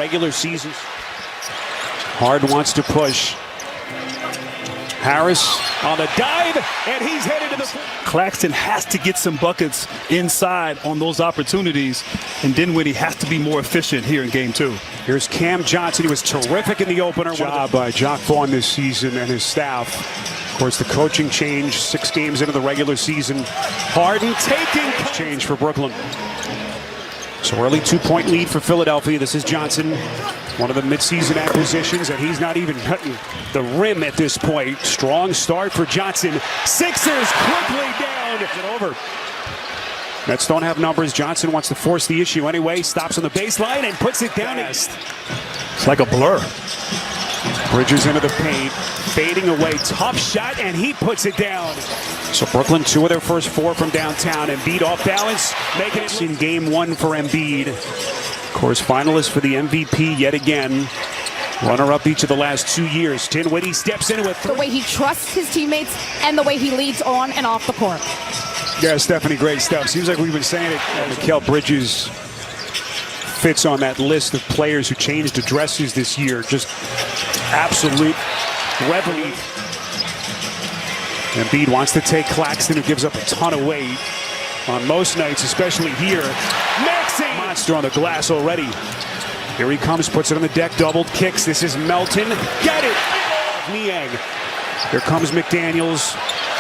regular season. Harden wants to push. Harris on the dive, and he's headed to the... Claxton has to get some buckets inside on those opportunities, and Dinwiddie has to be more efficient here in game 2. Here's Cam Johnson. He was terrific in the opener. Job by Jacque Vaughn this season and his staff. Of course, the coaching change 6 games into the regular season. Harden taking change for Brooklyn. So early 2-point lead for Philadelphia. This is Johnson, one of the midseason acquisitions, and he's not even cutting the rim at this point. Strong start for Johnson. Sixers quickly down. It's over. Nets don't have numbers. Johnson wants to force the issue anyway. Stops on the baseline and puts it down. It's like a blur. Bridges into the paint, fading away. Tough shot, and he puts it down. So Brooklyn, 2 of their first 4 from downtown. Embiid off balance, making it in game 1 for Embiid. Of course, finalist for the MVP yet again. Runner-up each of the last 2 years. Dinwiddie steps into it. The way he trusts his teammates and the way he leads on and off the court. Yeah, Stephanie, great stuff. Seems like we've been saying it. Mikal Bridges fits on that list of players who changed addresses this year. Just absolute revenue. Embiid wants to take Claxton, who gives up a ton of weight on most nights, especially here. Maxey! Monster on the glass already. Here he comes, puts it on the deck, doubled, kicks. This is Melton. Get it! Niang. Here comes McDaniels.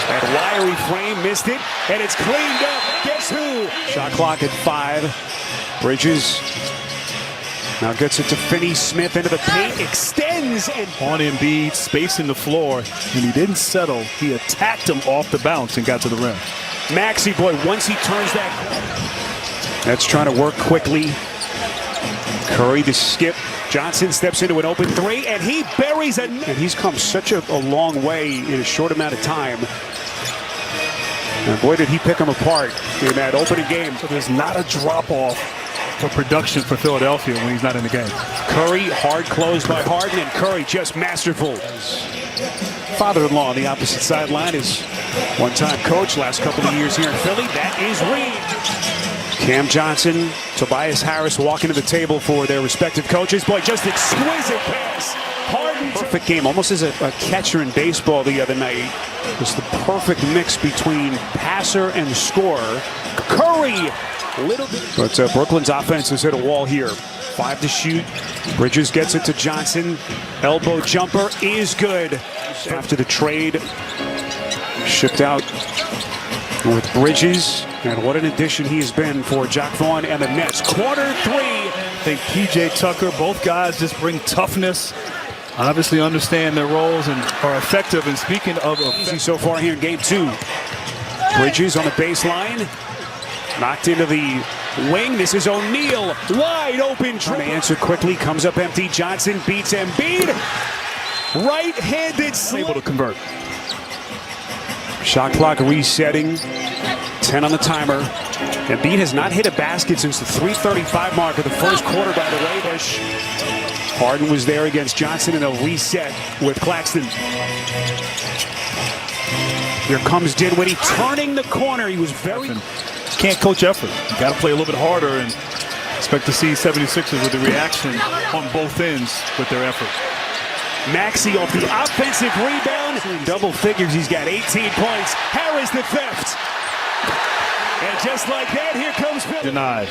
That wiry frame, missed it, and it's cleaned up. Guess who? Shot clock at 5. Bridges now gets it to Finney-Smith into the paint, extends, and on Embiid, spacing the floor, and he didn't settle. He attacked him off the bounce and got to the rim. Maxey, boy, once he turns that. That's trying to work quickly. Curry the skip. Johnson steps into an open 3, and he buries it. And he's come such a long way in a short amount of time. And boy, did he pick him apart in that opening game. So there's not a drop-off for production for Philadelphia when he's not in the game. Curry, hard closed by Harden, and Curry just masterful. Father-in-law on the opposite sideline is one-time coach last couple of years here in Philly. That is Reed. Cam Johnson, Tobias Harris walking to the table for their respective coaches. Boy, just exquisite pass. Harden. Perfect game, almost as a catcher in baseball the other night. Just the perfect mix between passer and scorer. Curry. But Brooklyn's offense has hit a wall here. 5 to shoot. Bridges gets it to Johnson. Elbow jumper is good. After the trade, shipped out with Bridges. And what an addition he has been for Jacque Vaughn and the Nets. Quarter 3. I think PJ Tucker, both guys just bring toughness. Obviously understand their roles and are effective. And speaking of easy so far here in game 2. Bridges on the baseline. Knocked into the wing. This is O'Neal. Wide open. Trying to answer quickly. Comes up empty. Johnson beats Embiid. Right-handed. Able to convert. Shot clock resetting. 10 on the timer. Embiid has not hit a basket since the 3:35 mark of the first quarter, by the way. Harden was there against Johnson, and they'll reset with Claxton. Here comes Dinwiddie turning the corner. He was very... Can't coach effort. You got to play a little bit harder and expect to see 76ers with the reaction on both ends with their effort. Maxey off the offensive rebound. Double figures. He's got 18 points. Harris the theft. And just like that, here comes Philly. Denied.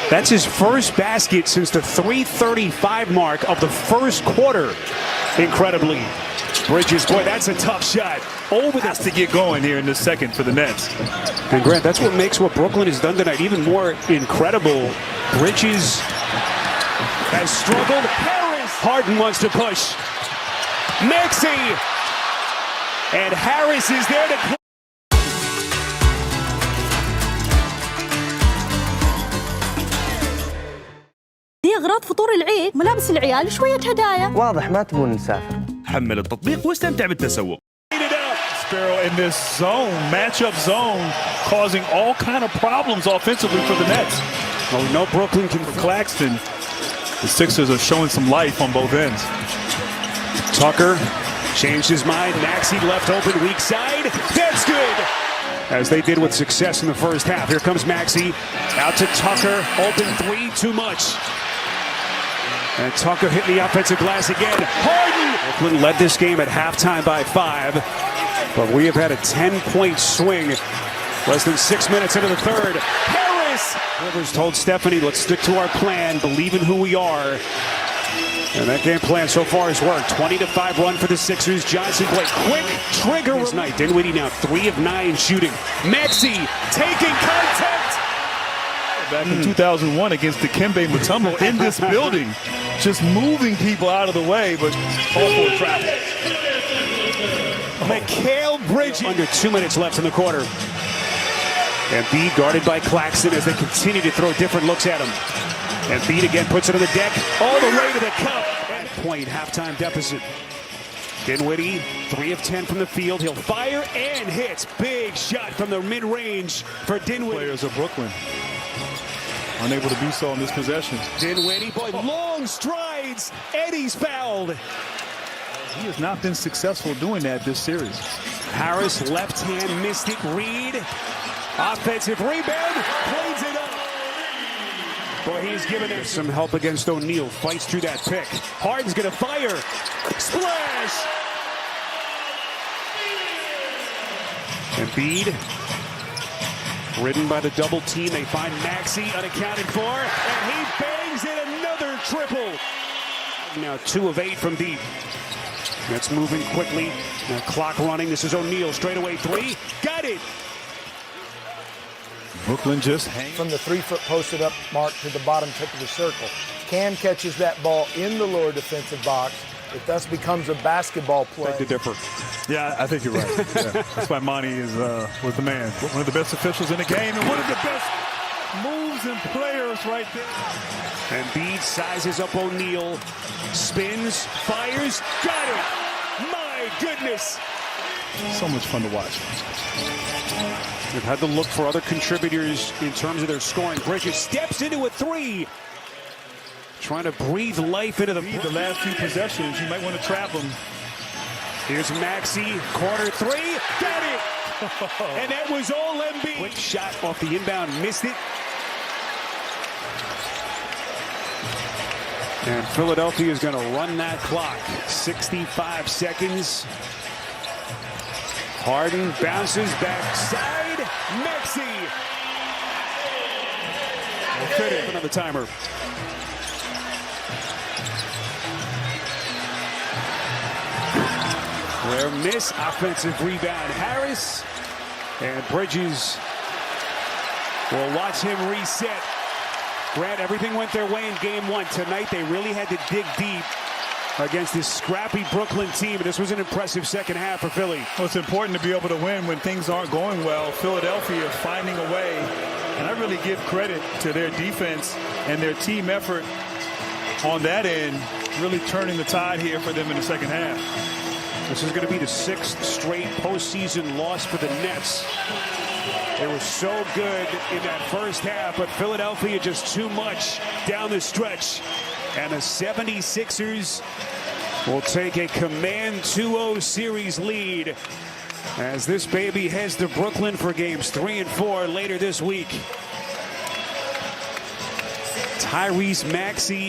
That's his first basket since the 3:35 mark of the first quarter. Incredibly. Bridges, boy, that's a tough shot. Over has to get going here in the second for the Nets. And Grant, that's what makes what Brooklyn has done tonight even more incredible. Bridges has struggled. Harris. Harden wants to push. Maxey. And Harris is there to... دي أغراض فطور العيد، ملابس العيال، شوية هدايا. واضح ما تبون نسافر. حمل التطبيق واستمتع بالتسوق. Sparrow in this zone, matchup zone, causing all kind of problems offensively for the Nets. Oh, no, Brooklyn can... For Claxton, the Sixers are showing some life on both ends. Tucker changed his mind. Maxey left open, weak side. That's good. As they did with success in the first half. Here comes Maxey. Out to Tucker. Open 3, too much. And Tucker hitting the offensive glass again. Harden! Brooklyn led this game at halftime by 5. But we have had a 10-point swing. Less than 6 minutes into the third. Harris! Rivers told Stephanie, let's stick to our plan. Believe in who we are. And that game plan so far has worked. 20-5 run for the Sixers. Johnson played quick trigger this night. Dinwiddie now 3 of 9 shooting. Maxey taking contact. Back in 2001 against Dikembe Mutombo in this building. Just moving people out of the way, but all for traffic. Mikal Bridges. Under 2 minutes left in the quarter. And Embiid guarded by Claxton as they continue to throw different looks at him. And Embiid again puts it on the deck all the way to the cup. Point halftime deficit. Dinwiddie 3 of 10 from the field. He'll fire and hits. Big shot from the mid-range for Dinwiddie. Players of Brooklyn unable to do so in this possession. Dinwiddie, boy, long strides. Eddie's fouled. He has not been successful doing that this series. Harris left hand missed it. Reed, offensive rebound, plays it up. Boy, he's given him some help against O'Neal. Fights through that pick. Harden's gonna fire. Splash! Embiid, ridden by the double team. They find Maxey unaccounted for, and he bangs in another triple. Now 2 of 8 from deep. That's moving quickly. Now clock running. This is O'Neal. Straightaway 3. Got it. Brooklyn just hanging. From the 3-foot posted up mark to the bottom tip of the circle. Cam catches that ball in the lower defensive box. It thus becomes a basketball play. Beg to differ. Yeah, I think you're right. Yeah. That's why Monty was the man. One of the best officials in the game and one of the best moves and players right there. And Embiid sizes up O'Neal. Spins, fires, got it! My goodness! So much fun to watch. They've had to look for other contributors in terms of their scoring. Bridges steps into a 3. Trying to breathe life into The last few possessions, you might want to trap them. Here's Maxey, corner 3, got it! And that was all Embiid. Quick shot off the inbound, missed it. And Philadelphia is going to run that clock. 65 seconds. Harden bounces backside. Maxey. Will fit it. Another timer. Rare miss. Offensive rebound. Harris. And Bridges will watch him reset. Grant, everything went their way in game 1. Tonight, they really had to dig deep against this scrappy Brooklyn team. And this was an impressive second half for Philly. Well, it's important to be able to win when things aren't going well. Philadelphia finding a way. And I really give credit to their defense and their team effort on that end, really turning the tide here for them in the second half. This is going to be the 6th straight postseason loss for the Nets. They were so good in that first half, but Philadelphia just too much down the stretch. And the 76ers will take a command 2-0 series lead as this baby heads to Brooklyn for games 3 and 4 later this week. Tyrese Maxey.